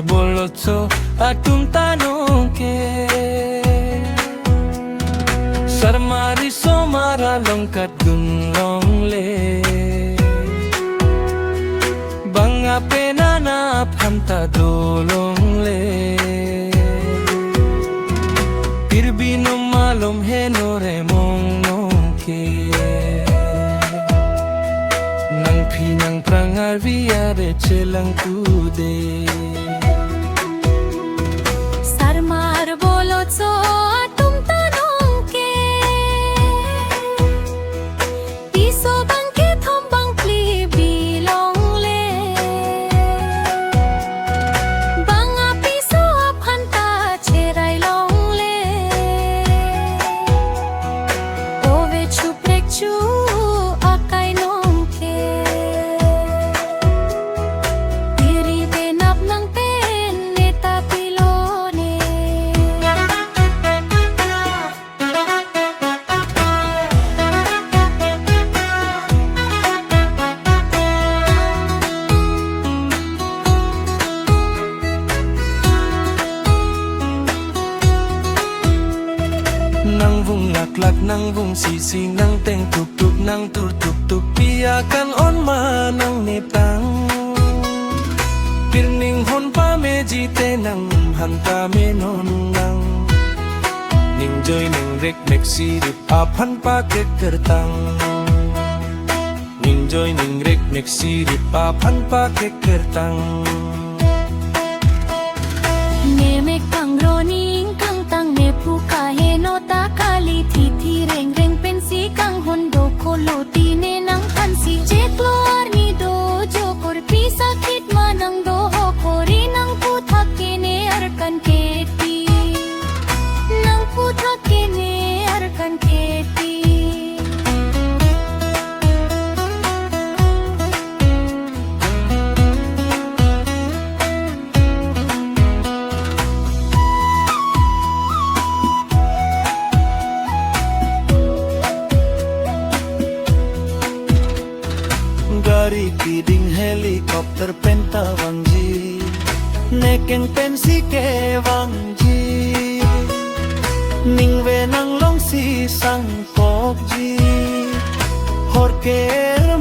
bolotso atum tanong ke sarmari somara longkat gunlong le banga pena na phanta dolong le pirbino malum he nore mong nong ke nang pinang prangar viare chelang kude sarmar bolotso atum tanong ke piso bangke thombang pli bilong le banga piso aphanta cherai long le ove chuprek chu akai nong ke diri benap nang pen neta pilone nang vung lak nang vung sisi nang teng tuk tuk nang tur tuk tuk piakan on ma nang nepang pirning hon pa me jite nang hanta me non nang ning joy ning rek mek sirip aphan pa ke kertang ning joy ning rek mek sirip aphan pa ke kertang ne mek kang roning kang tang ne pu ka he no ta kali thi thi reng reng pen si kang hon do kholo ti ne nang pan si je klor ni do jo kor pi sa khit ma nang do ho khori nang pu thak ke ne ar kan ke ti nang pu thak ke ne ar kan ke ti gari kiding helikopter penta wangji nekeng pensi ke wangji ningwe nang long si sang kokji hor ke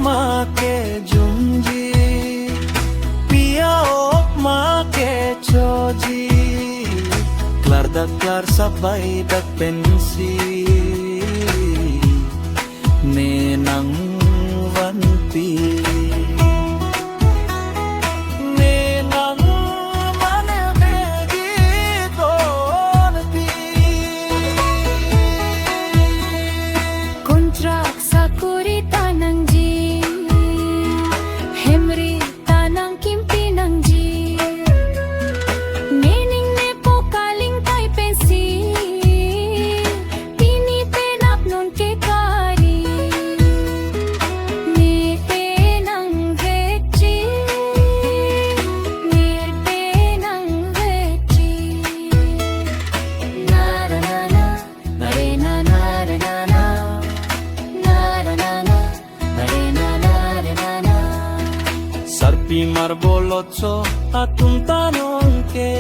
ma ke jumji pia ok ma ke choji klar dak klar sabai dak pensi ne nang vanpi kontrak sakuri tanang ji hemri tanang kimpi nang ji mening ne po kaling tai pensi pini penap non ke kari ne penang vetri nir penang vetri na na na na na re na na re na na sarpi mar bolotso atum tanong ke